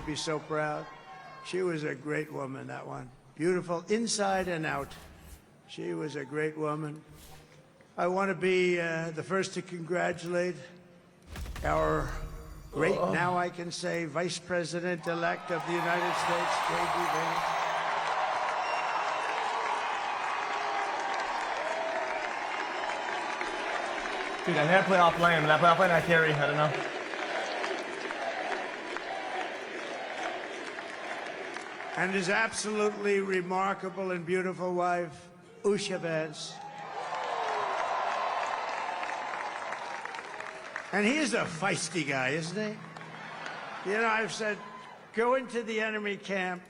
she'd be so proud. She was a great woman, that one. Beautiful inside and out. She was a great woman. I want to be the first to congratulate our great, now I can say, Vice President-elect of the United States, J.D. Vance. Dude, I never play offline. When I play offline, I carry. I don't know. And his absolutely remarkable and beautiful wife, Usha Vance. And he is a feisty guy, isn't he? You know, I've said, go into the enemy camp.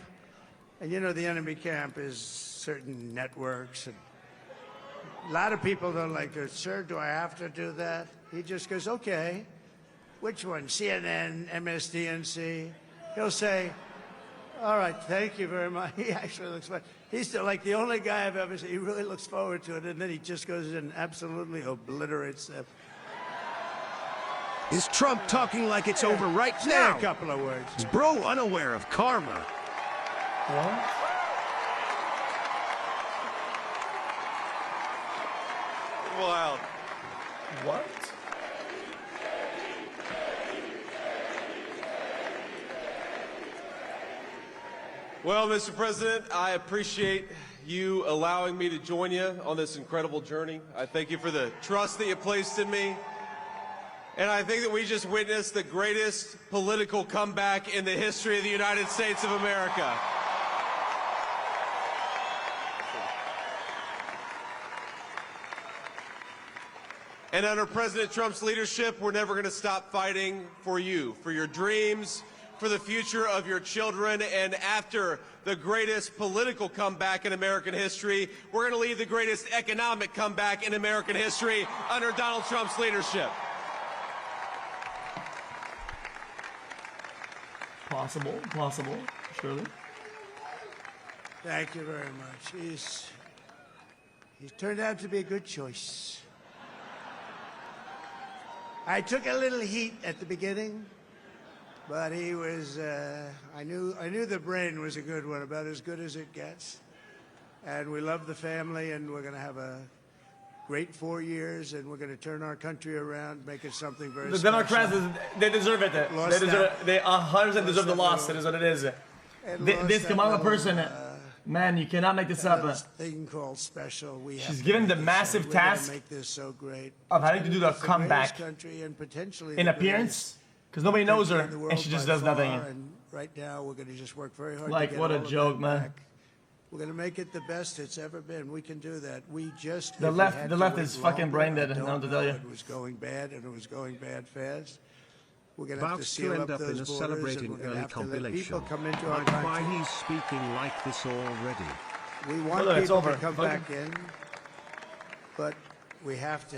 And you know, the enemy camp is certain networks. And a lot of people don't like it. Sir, do I have to do that? He just goes, okay. Which one? CNN, MSDNC? He'll say, all right, thank you very much. He actually looks fun. He's still like the only guy I've ever seen. He really looks forward to it. And then he just goes in and absolutely obliterates them. Is Trump talking like it's over right Say now? a couple of words. Is bro unaware of karma? What? Wild. What? Well, Mr. President, I appreciate you allowing me to join you on this incredible journey. I thank you for the trust that you placed in me. And I think that we just witnessed the greatest political comeback in the history of the United States of America. And under President Trump's leadership, we're never going to stop fighting for you, for your dreams, for the future of your children. And after the greatest political comeback in American history, we're going to lead the greatest economic comeback in American history under Donald Trump's leadership. Possible, surely. Thank you very much. He's turned out to be a good choice. I took a little heat at the beginning, but he was, I knew the brain was a good one, about as good as it gets. And we love the family, and we're going to have a great 4 years, and we're going to turn our country around, make it something very The special. Democrats, they deserve it. They deserve it. They 100% deserve the loss. That is what it is. This Kamala person, man, you cannot make this up. This thing called special. She's given the massive task make this so great. of having to do the comeback Country and potentially in appearance, because nobody knows her, in the world and she just by does far, nothing. And right now, we're going to just work very hard. Like, to get what a all of joke, that man. back. We're going to make it the best it's ever been. We can do that. We just The if we left- had the to left wait is fucking brain dead, I I don't don't know what to know. tell you. It was going bad, and it was going bad fast. We're going to have About to to seal end up up in those a borders, celebrating and we're going to early have to let compilation. people come into our Like why country. he's speaking like this already. We want Well, it's people over. to come Fuck back in, but we have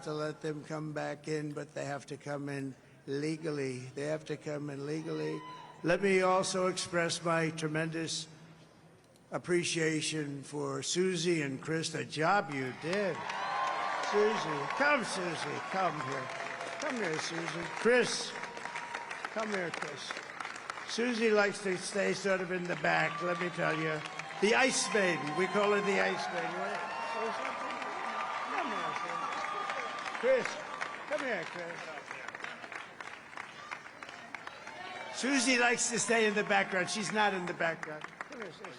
to let them come back in, but they have to come in legally. They have to come in legally. Let me also express my tremendous appreciation for Susie and Chris, the job you did. Susie, come here. Come here, Susie. Chris, come here, Chris. Susie likes to stay sort of in the back, let me tell you. The Ice Maiden, we call her the Ice Maiden. Come here, Susie. Chris, come here, Chris. Susie likes to stay in the background. She's not in the background. Come here, Susie.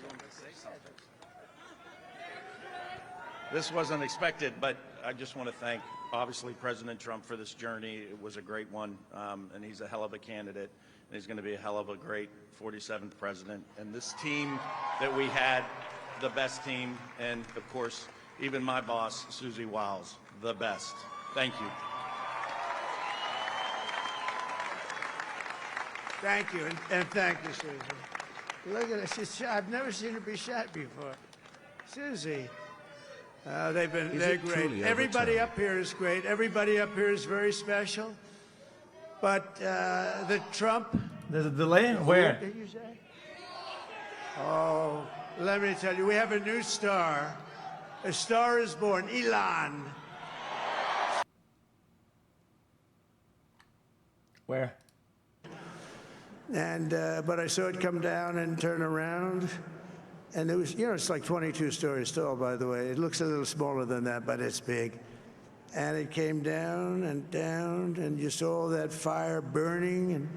This wasn't expected, but I just want to thank, obviously, President Trump for this journey. It was a great one, and he's a hell of a candidate, and he's going to be a hell of a great 47th president. And this team that we had, the best team, and, of course, even my boss, Susie Wiles, the best. Thank you. Thank you, and thank you, Susie. Look at her. I've never seen her be shot before. Susie. They're great. Everybody up here is great. Everybody up here is very special. But the Trump... There's a delay? Where? What did you say? Oh, let me tell you, we have a new star. A star is born, Elon. Where? And but I saw it come down and turn around, and it was, you know, it's like 22 stories tall, by the way. It looks a little smaller than that, but it's big. And it came down, and you saw all that fire burning,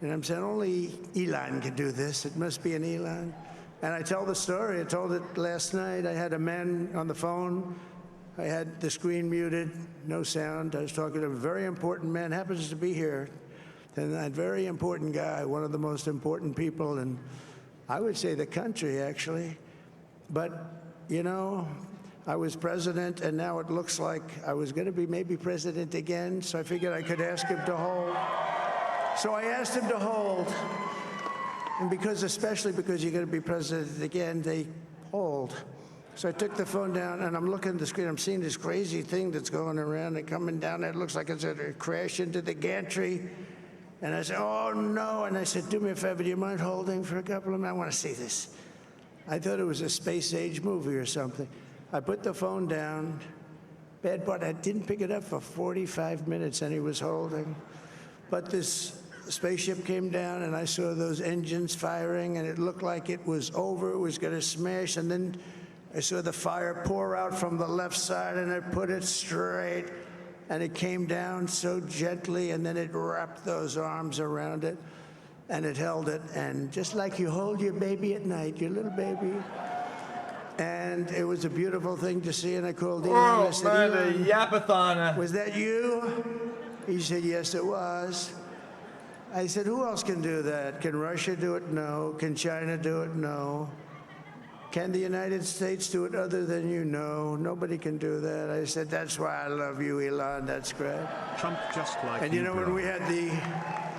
and I'm saying only Elon could do this. It must be an Elon. And I tell the story. I told it last night. I had a man on the phone. I had the screen muted, no sound. I was talking to a very important man, happens to be here. And that very important guy, one of the most important people in, I would say, the country, actually. But, you know, I was president, and now it looks like I was going to be maybe president again, so I figured I could ask him to hold. So I asked him to hold. And especially because you're going to be president again, they hold. So I took the phone down, and I'm looking at the screen. I'm seeing this crazy thing that's going around and coming down. It looks like it's going to crash into the gantry. And I said, oh, no. And I said, do me a favor, do you mind holding for a couple of minutes? I want to see this. I thought it was a space-age movie or something. I put the phone down. Bad part, I didn't pick it up for 45 minutes, and he was holding. But this spaceship came down, and I saw those engines firing, and it looked like it was over. It was going to smash, and then I saw the fire pour out from the left side, and I put it straight, and it came down so gently, and then it wrapped those arms around it, and it held it, and just like you hold your baby at night, your little baby. And it was a beautiful thing to see, and I called Elon. I said, man, the Yapathon. Was that you? He said, yes, it was. I said, who else can do that? Can Russia do it? No. Can China do it? No. Can the United States do it other than you? No. Nobody can do that. I said, that's why I love you, Elon. That's great. Trump just like And you know, when we had the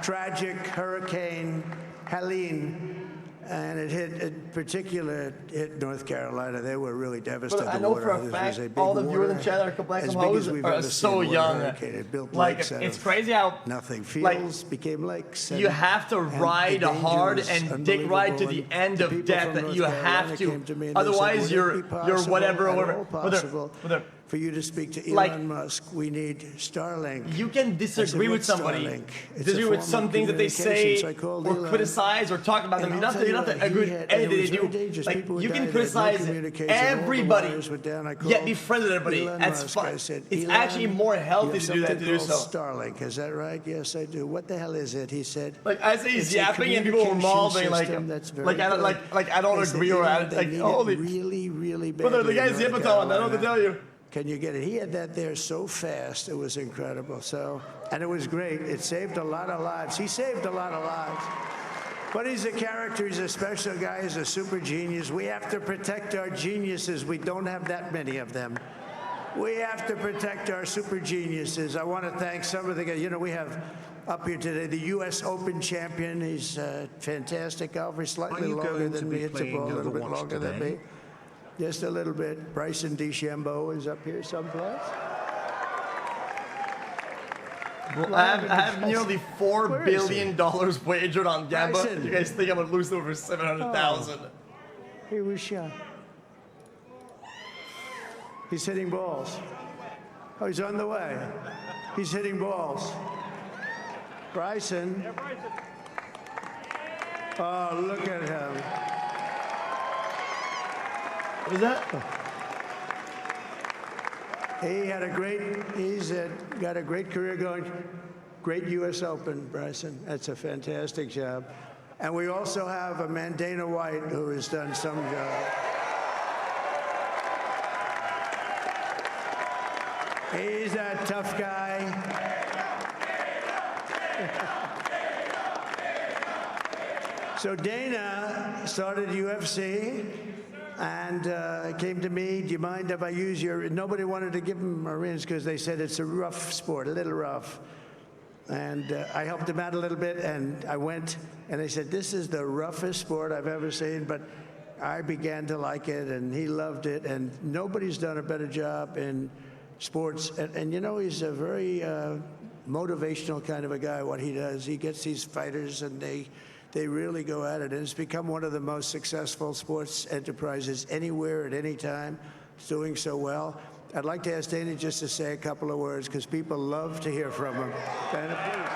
tragic Hurricane Helene, and it hit North Carolina. They were really devastated. But I know for a fact all the viewers in China are complaining are so young. Like, it's crazy how nothing. Fields became lakes. You have to ride hard and dig right to the end of death. That you have to. Otherwise, you're whatever. For you to speak to Elon Musk, we need Starlink. You can disagree with somebody, disagree with some things that they say, or criticize, or talk about them. You don't have to agree with anything they do. Like, you can criticize everybody, yet be friends with everybody. That's fine. It's actually more healthy to do that, to do so. Starlink, is that right? Yes, I do. What the hell is it? He said. Like, I say he's yapping and people were mauling, like I don't agree or like, holy. Really bad. Brother, the guy's Yapathon, I don't know what to tell you. Can you get it? He had that there so fast. It was incredible. So, and it was great. It saved a lot of lives. He saved a lot of lives. But he's a character. He's a special guy. He's a super genius. We have to protect our geniuses. We don't have that many of them. We have to protect our super geniuses. I want to thank some of the guys. You know, we have up here today the U.S. Open champion. He's a fantastic golfer. Slightly longer than me. It's a ball a little bit longer than me. Just a little bit. Bryson DeChambeau is up here someplace. Well, I have nearly $4 billion wagered on gambling. Bryson. You guys think I'm gonna lose over 700,000? He was shot. He's hitting balls. Oh, he's on the way. He's hitting balls. Bryson. Oh, look at him. What is that? He's got a great career going. Great U.S. Open, Bryson. That's a fantastic job. And we also have a man, Dana White, who has done some job. He's a tough guy. So Dana started UFC. And came to me, do you mind if I use your... Nobody wanted to give him arenas because they said it's a rough sport, a little rough. And I helped him out a little bit, and I went, and they said, this is the roughest sport I've ever seen, but I began to like it, and he loved it, and nobody's done a better job in sports. And you know, he's a very motivational kind of a guy, what he does. He gets these fighters, and they really go at it, and it's become one of the most successful sports enterprises anywhere at any time. It's doing so well. I'd like to ask Dana just to say a couple of words, because people love to hear from him. Dana, please.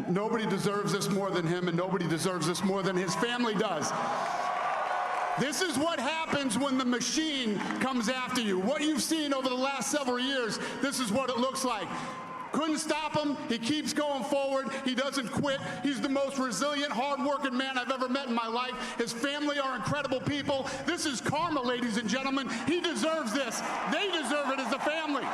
Nobody deserves this more than him, and nobody deserves this more than his family does. This is what happens when the machine comes after you. What you've seen over the last several years, this is what it looks like. Couldn't stop him. He keeps going forward. He doesn't quit. He's the most resilient, hard-working man I've ever met in my life. His family are incredible people. This is karma, ladies and gentlemen. He deserves this. They deserve it as a family.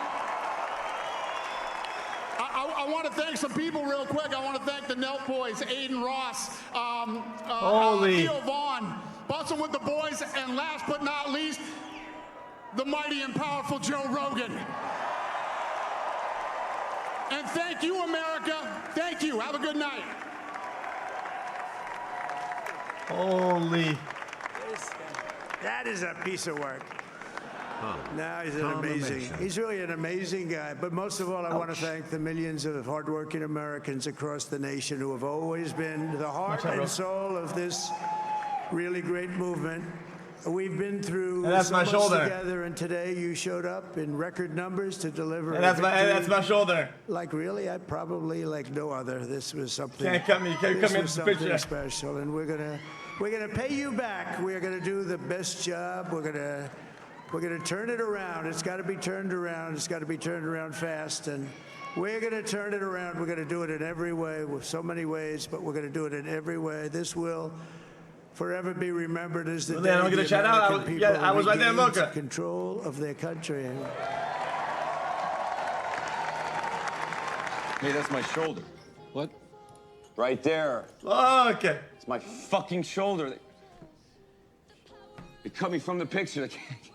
I want to thank some people real quick. I want to thank the Nelk boys, Aiden Ross, Theo Vaughn, busting with the boys, and last but not least, the mighty and powerful Joe Rogan. And thank you, America. Thank you. Have a good night. Holy. That is a piece of work. No, he's really an amazing guy. But most of all, I want to thank the millions of hardworking Americans across the nation who have always been the heart and soul of this really great movement. We've been through so much together, and today you showed up in record numbers to deliver. And that's my shoulder. Like really, I probably like no other. This was something. Can't cut me. Can't cut me in this the was picture. something special, and we're gonna pay you back. We're gonna do the best job. We're gonna turn it around. It's got to be turned around. It's got to be turned around fast, and we're gonna turn it around. We're gonna do it in every way, with so many ways, but we're gonna do it in every way. This will forever be remembered as the day I'm gonna shout out. I was right there in Mocha. Control of their country. Hey, that's my shoulder. What? Right there. Oh, okay. It's my fucking shoulder. They cut me from the picture. They can't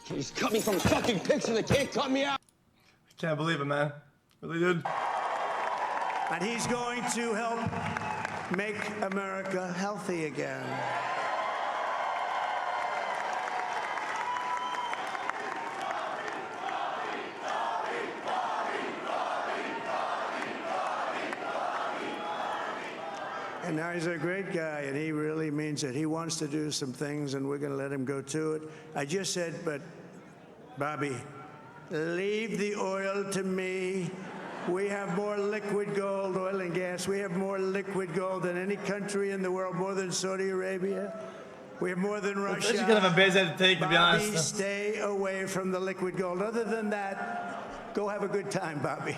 just cut me from the fucking picture. They can't cut me out. I can't believe it, man. Really, dude. And he's going to help make America healthy again. And now he's a great guy, and he really means it. He wants to do some things, and we're going to let him go to it. I just said, but, Bobby, leave the oil to me. We have more liquid gold, oil and gas. We have more liquid gold than any country in the world, more than Saudi Arabia. We have more than Russia. That's kind of a base head to take, to be honest. Bobby, stay away from the liquid gold. Other than that, go have a good time, Bobby.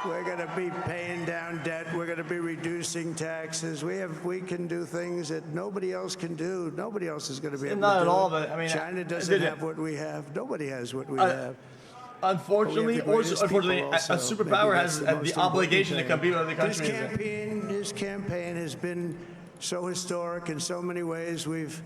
We're going to be paying down debt. We're going to be reducing taxes. We can do things that nobody else can do. Nobody else is going to be able to do. Not at all, but I mean, China doesn't have what we have. Nobody has what we have. Unfortunately, or unfortunately, a superpower has the obligation to compete with other countries. This campaign has been so historic in so many ways. We've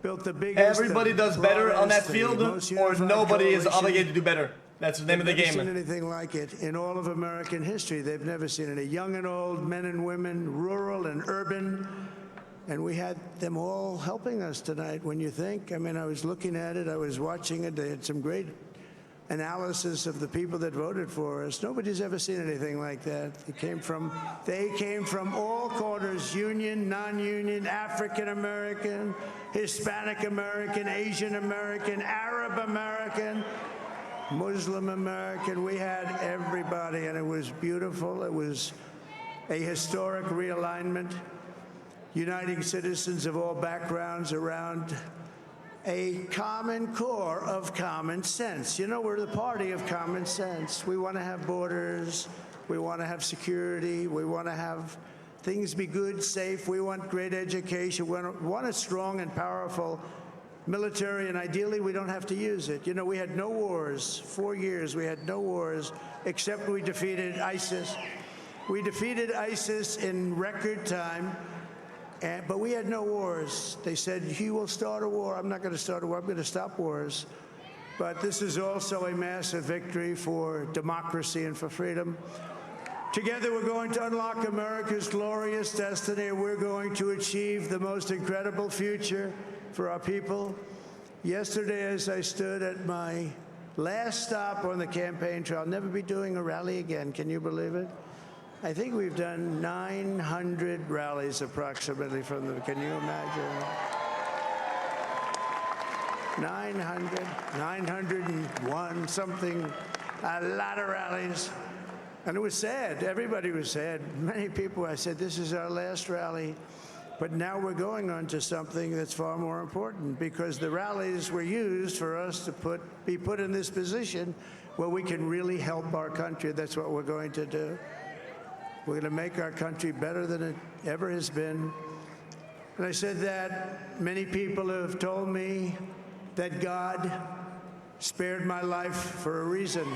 built the biggest. Everybody does better on that field, or nobody is obligated to do better. That's the name of the game. They've never seen anything like it in all of American history. They've never seen it. Young and old, men and women, rural and urban. And we had them all helping us tonight. When you think, I mean, I was looking at it, I was watching it. They had some great analysis of the people that voted for us. Nobody's ever seen anything like that. They came from all corners, union, non-union, African American, Hispanic American, Asian American, Arab American, Muslim American. We had everybody, and it was beautiful. It was a historic realignment, uniting citizens of all backgrounds around a common core of common sense. You know, we're the party of common sense. We want to have borders. We want to have security. We want to have things be good, safe. We want great education. We want a strong and powerful military, and ideally we don't have to use it. You know, we had no wars. 4 years we had no wars, except we defeated ISIS. We defeated ISIS in record time, but we had no wars. They said, he will start a war. I'm not going to start a war. I'm going to stop wars. But this is also a massive victory for democracy and for freedom. Together, we're going to unlock America's glorious destiny. We're going to achieve the most incredible future for our people. Yesterday, as I stood at my last stop on the campaign trail, I'll never be doing a rally again. Can you believe it? I think we've done 900 rallies approximately from them. Can you imagine? 901, something a lot of rallies. And it was sad. Everybody was sad. Many people, I said, this is our last rally. But now we're going on to something that's far more important, because the rallies were used for us to be put in this position where we can really help our country. That's what we're going to do. We're going to make our country better than it ever has been. And I said that many people have told me that God spared my life for a reason.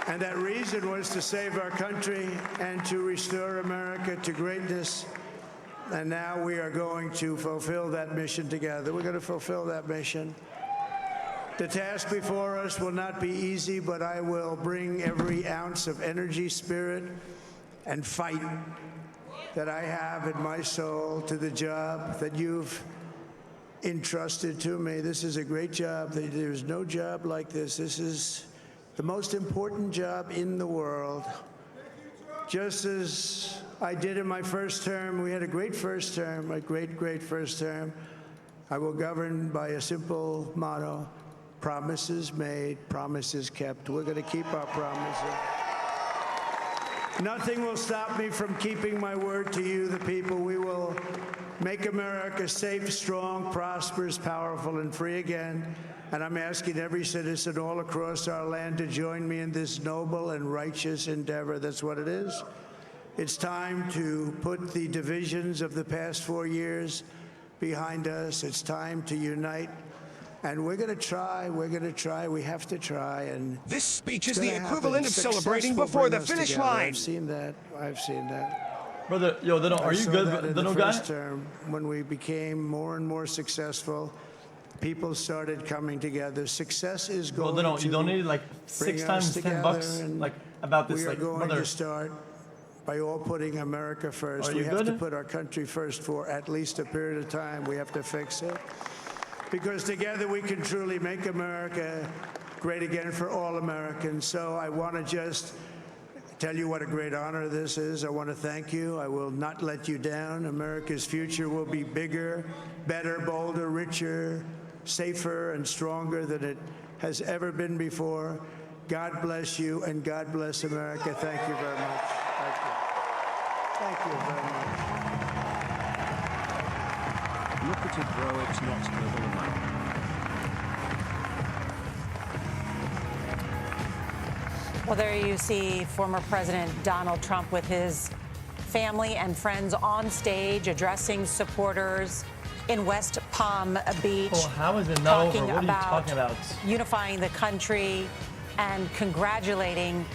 And that reason was to save our country and to restore America to greatness. And now we are going to fulfill that mission together. We're going to fulfill that mission. The task before us will not be easy, but I will bring every ounce of energy, spirit, and fight that I have in my soul to the job that you've entrusted to me. This is a great job. There's no job like this. This is the most important job in the world. Just as I did in my first term, we had a great first term, a great, great first term. I will govern by a simple motto: promises made, promises kept. We're going to keep our promises. Nothing will stop me from keeping my word to you, the people. We will make America safe, strong, prosperous, powerful, and free again. And I'm asking every citizen all across our land to join me in this noble and righteous endeavor. That's what it is. It's time to put the divisions of the past 4 years behind us. It's time to unite. And we're going to try. We're going to try. We have to try. And This speech it's is the gonna equivalent happen. of celebrating Success will before bring the us finish together. line. I've seen that. I've seen that. Brother, yo, are you I saw good, that in the guy? first term, when we became more and more successful, people started coming together. Success is going Well, to you donated like bring 6 us times together, $10, and like about this, we are like going brother. to start by all putting America first. Are We you have to good? put our country first for at least a period of time. We have to fix it. Because together we can truly make America great again for all Americans. So I want to just tell you what a great honor this is. I want to thank you. I will not let you down. America's future will be bigger, better, bolder, richer, safer, and stronger than it has ever been before. God bless you, and God bless America. Thank you very much. Thank you. Thank you very much. Look at it, bro. It's not verbal enough. Well, there you see former President Donald Trump with his family and friends on stage addressing supporters in West Palm Beach. Oh, how is it not over? talking What are you about talking about? unifying the country and congratulating